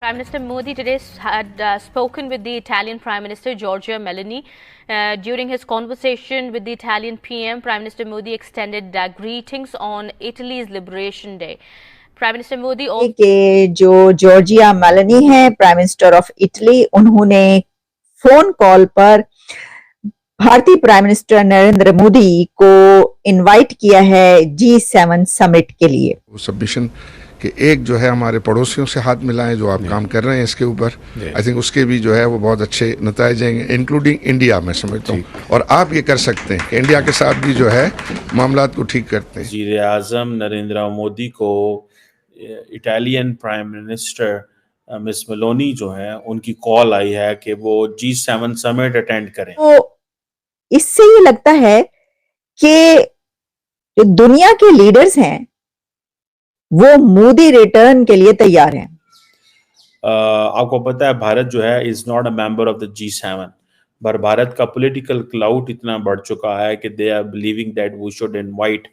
Prime Minister Modi today had spoken with the Italian Prime Minister Giorgia Meloni. During his conversation with the Italian PM, Prime Minister Modi extended greetings on Italy's Liberation Day. Prime Minister Modi के जो Giorgia Meloni है prime minister of Italy, उन्होंने phone call पर भारतीय prime minister Narendra Modi को invite किया है G7 summit के लिए। सबमिशन कि एक जो है हमारे पड़ोसियों से हाथ मिलाएं, जो आप काम कर रहे हैं इसके ऊपर, आई थिंक उसके भी जो है वो बहुत अच्छे नतीजे जाएंगे, इंक्लूडिंग इंडिया। मैं समझता हूँ और आप ये कर सकते हैं कि इंडिया के साथ भी जो है मामला को ठीक करते हैं। वज़ीर आज़म नरेंद्र मोदी को Italian prime minister miss Meloni जो है उनकी कॉल आई है कि वो G7 समिट अटेंड करें। तो इससे ये लगता है कि जो दुनिया के लीडर्स हैं वो मोदी रिटर्न के लिए तैयार हैं। आपको पता है भारत जो है is not a member of the G7, पर भारत का पॉलिटिकल क्लाउड इतना बढ़ चुका है कि they are believing that we should invite.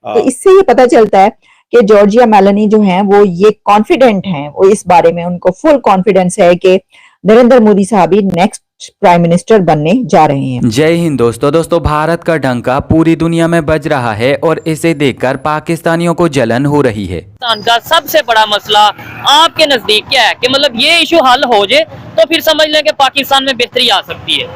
तो इससे ये पता चलता है कि जॉर्जिया मेलोनी जो हैं वो ये कॉन्फिडेंट हैं, वो इस बारे में उनको फुल कॉन्फिडेंस है कि नरेंद्र मोदी साहब ही नेक्स्ट प्राइम मिनिस्टर बनने जा रहे हैं। जय हिंद दोस्तों, भारत का डंका पूरी दुनिया में बज रहा है और इसे देखकर पाकिस्तानियों को जलन हो रही है। पाकिस्तान का सबसे बड़ा मसला आपके नजदीक क्या है कि मतलब ये इशू हल हो जाए तो फिर समझ लें कि पाकिस्तान में बेहतरी आ सकती है।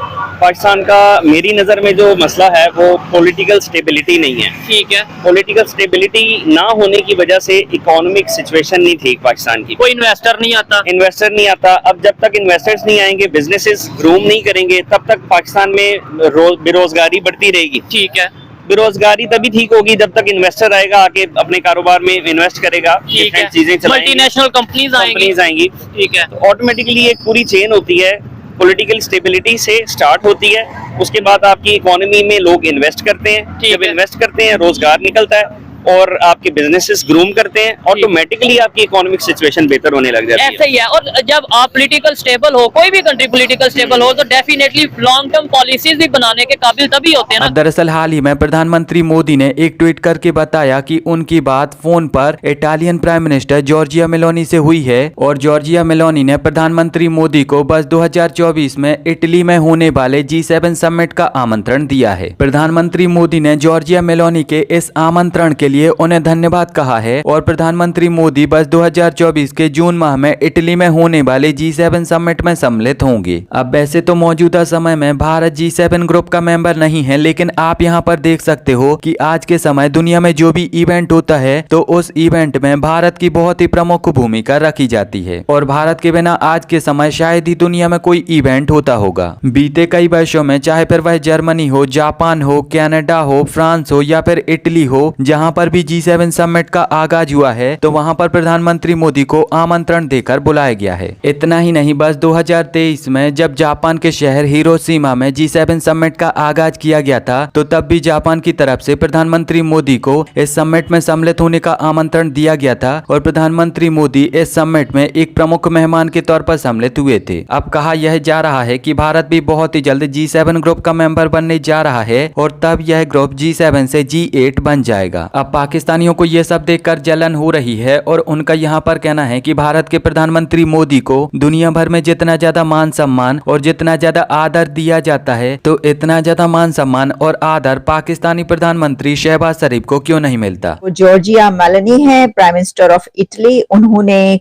पाकिस्तान का मेरी नज़र में जो मसला है वो पॉलिटिकल स्टेबिलिटी नहीं है। ठीक है, पॉलिटिकल स्टेबिलिटी ना होने की वजह से इकोनॉमिक सिचुएशन नहीं ठीक पाकिस्तान की। कोई इन्वेस्टर नहीं आता। अब जब तक इन्वेस्टर्स नहीं आएंगे, बिजनेसेस ग्रूम नहीं करेंगे, तब तक पाकिस्तान में बेरोजगारी बढ़ती रहेगी। ठीक है, बेरोजगारी तभी ठीक होगी जब तक इन्वेस्टर आएगा, आके अपने कारोबार में इन्वेस्ट करेगा, ठीक है, चीजें मल्टीनेशनल कंपनीज आएंगी। ठीक है, तो ऑटोमेटिकली एक पूरी चेन होती है, पॉलिटिकल स्टेबिलिटी से स्टार्ट होती है, उसके बाद आपकी इकोनॉमी में लोग इन्वेस्ट करते हैं, जब इन्वेस्ट करते हैं रोजगार निकलता है और आपके बिजनेसेस ग्रूम करते हैं, ऑटोमेटिकली आपकी इकोनॉमिक सिचुएशन बेहतर होने लग जाती है। ऐसा ही है। और जब आप पॉलिटिकल स्टेबल हो, कोई भी कंट्री पॉलिटिकल स्टेबल हो, तो डेफिनेटली लॉन्ग टर्म पॉलिसीज भी बनाने के काबिल तभी होते हैं ना। दरअसल हाल ही में प्रधानमंत्री मोदी ने एक ट्वीट करके बताया कि उनकी बात फोन पर Italian prime minister Giorgia Meloni से हुई है और जॉर्जिया मेलोनी ने प्रधानमंत्री मोदी को बस 2024 में इटली में होने वाले G7 समिट का आमंत्रण दिया है। प्रधानमंत्री मोदी ने जॉर्जिया मेलोनी के इस आमंत्रण के लिए उन्हें धन्यवाद कहा है और प्रधानमंत्री मोदी बस 2024 के जून माह में इटली में होने वाले G7 समिट में सम्मिलित होंगे। अब वैसे तो मौजूदा समय में भारत G7 ग्रुप का मेंबर नहीं है, लेकिन आप यहां पर देख सकते हो कि आज के समय दुनिया में जो भी इवेंट होता है तो उस इवेंट में भारत की बहुत ही प्रमुख भूमिका रखी जाती है और भारत के बिना आज के समय शायद ही दुनिया में कोई इवेंट होता होगा। बीते कई वर्षों में चाहे फिर वह जर्मनी हो, जापान हो, कनाडा हो, फ्रांस हो या फिर इटली हो, जहां पर भी G7 समिट का आगाज हुआ है तो वहां पर प्रधानमंत्री मोदी को आमंत्रण देकर बुलाया गया है। इतना ही नहीं, बस 2023 में जब जापान के शहर हिरोशिमा में G7 समिट का आगाज किया गया था तो तब भी जापान की तरफ से प्रधानमंत्री मोदी को इस समिट में सम्मिलित होने का आमंत्रण दिया गया था और प्रधानमंत्री मोदी इस समिट में एक प्रमुख मेहमान के तौर पर सम्मिलित हुए थे। अब कहा यह जा रहा है कि भारत भी बहुत ही जल्द G7 ग्रुप का मेंबर बनने जा रहा है और तब यह ग्रुप G7 से G8 बन जाएगा। अब पाकिस्तानियों को यह सब देखकर जलन हो रही है और उनका यहां पर कहना है कि भारत के प्रधानमंत्री मोदी को दुनिया भर में जितना ज्यादा मान सम्मान और जितना ज्यादा आदर दिया जाता है तो इतना ज्यादा मान सम्मान और आदर पाकिस्तानी प्रधानमंत्री शहबाज शरीफ को क्यों नहीं मिलता। जॉर्जिया मेलोनी है प्राइम मिनिस्टर ऑफ इटली, उन्होंने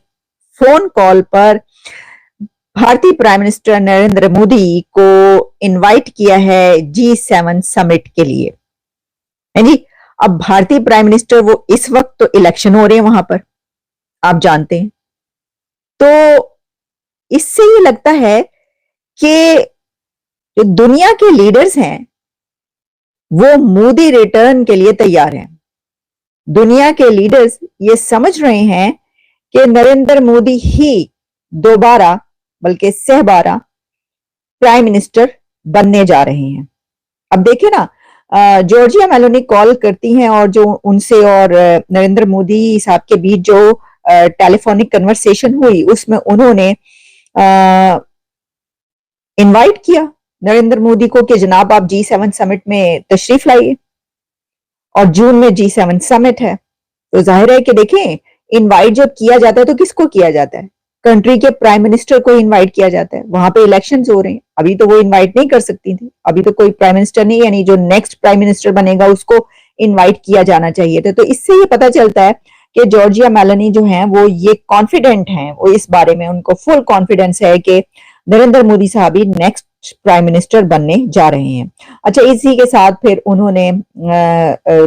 फोन कॉल पर भारतीय प्राइम मिनिस्टर नरेंद्र मोदी को इनवाइट किया है G7 समिट के लिए। है जी। अब भारतीय प्राइम मिनिस्टर वो इस वक्त तो इलेक्शन हो रहे हैं वहां पर, आप जानते हैं, तो इससे ये लगता है कि जो दुनिया के लीडर्स हैं वो मोदी रिटर्न के लिए तैयार हैं। दुनिया के लीडर्स ये समझ रहे हैं कि नरेंद्र मोदी ही दोबारा बल्कि सहबारा प्राइम मिनिस्टर बनने जा रहे हैं। अब देखिए ना, जॉर्जिया मेलोनी कॉल करती हैं और जो उनसे और नरेंद्र मोदी साहब के बीच जो टेलीफोनिक कन्वर्सेशन हुई उसमें उन्होंने इनवाइट किया नरेंद्र मोदी को कि जनाब आप G7 समिट में तशरीफ लाइए और जून में G7 समिट है। तो जाहिर है कि देखें, इनवाइट जब किया जाता है तो किसको किया जाता है? कंट्री के प्राइम मिनिस्टर को इनवाइट किया जाता है, वहां पे इलेक्शंस हो रहे हैं, अभी तो वो इनवाइट नहीं कर सकती थी, अभी तो कोई प्राइम मिनिस्टर नहीं, यानी जो नेक्स्ट प्राइम मिनिस्टर बनेगा उसको इनवाइट किया जाना चाहिए था। तो इससे ये पता चलता है कि जॉर्जिया मेलोनी जो है वो ये कॉन्फिडेंट हैं, वो इस बारे में उनको फुल कॉन्फिडेंस है कि नरेंद्र मोदी साहब ही नेक्स्ट प्राइम मिनिस्टर बनने जा रहे हैं। अच्छा, इसी के साथ फिर उन्होंने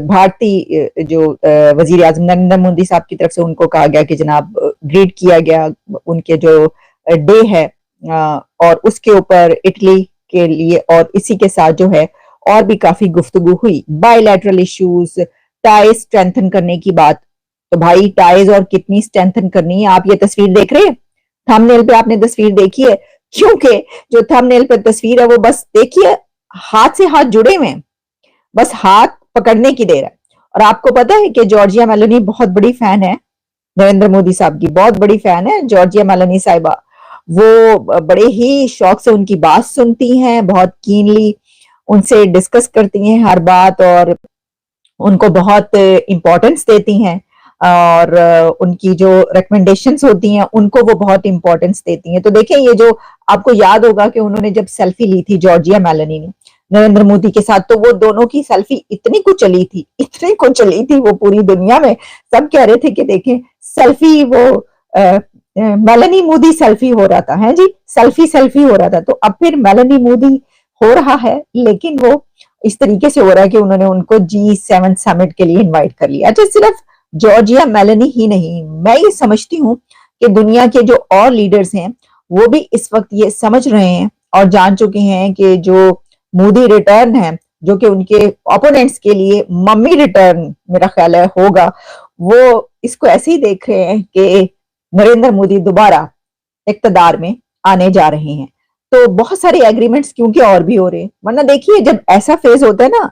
भारतीय जो वजीर आजम नरेंद्र मोदी साहब की तरफ से उनको कहा गया कि जनाब ग्रीट किया गया उनके जो डे है और उसके ऊपर इटली के लिए, और इसी के साथ जो है और भी काफी गुफ्तगू हुई बायलैटरल इश्यूज, टाइज स्ट्रेंथन करने की बात। तो भाई टाइज और कितनी स्ट्रेंथन करनी है, आप ये तस्वीर देख रहे हैं, थंबनेल पे आपने तस्वीर देखी है, क्योंकि जो थंबनेल पे तस्वीर है वो बस देखिए हाथ से हाथ जुड़े हुए हैं, बस हाथ पकड़ने की देर है। और आपको पता है कि जॉर्जिया मेलोनी बहुत बड़ी फैन है नरेंद्र मोदी साहब की, बहुत बड़ी फैन है जॉर्जिया मेलोनी साहिबा। वो बड़े ही शौक से उनकी बात सुनती हैं, बहुत कीनली उनसे डिस्कस करती हैं हर बात और उनको बहुत इंपॉर्टेंस देती हैं, और उनकी जो रिकमेंडेशंस होती हैं उनको वो बहुत इंपॉर्टेंस देती हैं। तो देखें, ये जो आपको याद होगा कि उन्होंने जब सेल्फी ली थी जॉर्जिया मेलोनी ने नरेंद्र मोदी के साथ, तो वो दोनों की सेल्फी इतनी कुछ चली थी, इतनी कुछ चली थी, वो पूरी दुनिया में सब कह रहे थे कि देखें सेल्फी, वो मेलोनी मोदी सेल्फी हो रहा था, है जी, सेल्फी हो रहा था। तो अब फिर मेलोनी मोदी हो रहा है, लेकिन वो इस तरीके से हो रहा है कि उन्होंने उनको G7 समिट के लिए इनवाइट कर लिया। अच्छा, सिर्फ जॉर्जिया मेलोनी ही नहीं, मैं ये समझती हूँ कि दुनिया के जो और लीडर्स हैं वो भी इस वक्त ये समझ रहे हैं और जान चुके हैं कि जो मोदी रिटर्न है, जो कि उनके ओपोनेंट्स के लिए मम्मी रिटर्न मेरा ख्याल है होगा, वो इसको ऐसे ही देख रहे हैं कि नरेंद्र मोदी दोबारा इक्तदार में आने जा रहे हैं। तो बहुत सारे एग्रीमेंट्स क्योंकि और भी हो रहे हैं, वरना देखिए जब ऐसा फेज होता है ना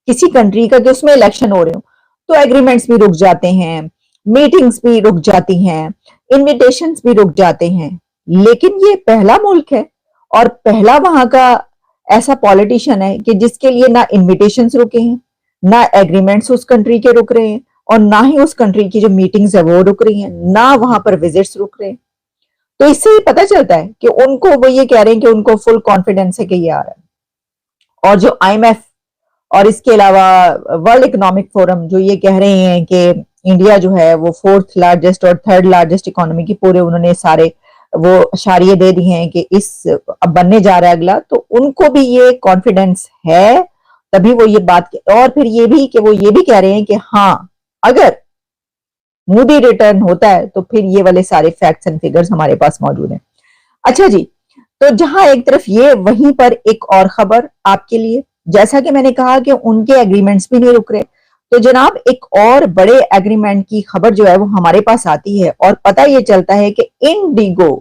किसी कंट्री का कि उसमें इलेक्शन हो रहे हो तो एग्रीमेंट्स भी रुक जाते हैं, मीटिंग्स भी रुक जाती हैं, इनविटेशंस भी रुक जाते हैं। लेकिन ये पहला मुल्क है और पहला वहां का ऐसा पॉलिटिशियन है कि जिसके लिए ना इनविटेशंस रुके हैं, ना एग्रीमेंट्स उस कंट्री के रुक रहे हैं, और ना ही उस कंट्री की जो मीटिंग्स है वो रुक रही हैं, ना वहां पर विजिट्स रुक रहे हैं। तो इससे ही पता चलता है कि उनको, वो ये कह रहे हैं कि उनको फुल कॉन्फिडेंस है कि ये आ रहा है। और जो IMF और इसके अलावा वर्ल्ड इकोनॉमिक फोरम जो ये कह रहे हैं कि इंडिया जो है वो 4th लार्जेस्ट और 3rd लार्जेस्ट इकोनॉमी की, पूरे उन्होंने सारे वो इशारे दे दिए हैं कि इस अब बनने जा रहा है अगला, तो उनको भी ये कॉन्फिडेंस है, तभी वो ये बात। और फिर ये भी कि वो ये भी कह रहे हैं कि हाँ, अगर मोदी रिटर्न होता है तो फिर ये वाले सारे फैक्ट्स एंड फिगर्स हमारे पास मौजूद हैं। अच्छा जी, तो जहां एक तरफ ये, वहीं पर एक और खबर आपके लिए, जैसा कि मैंने कहा कि उनके एग्रीमेंट्स भी नहीं रुक रहे, तो जनाब एक और बड़े एग्रीमेंट की खबर जो है वो हमारे पास आती है और पता ये चलता है कि इंडिगो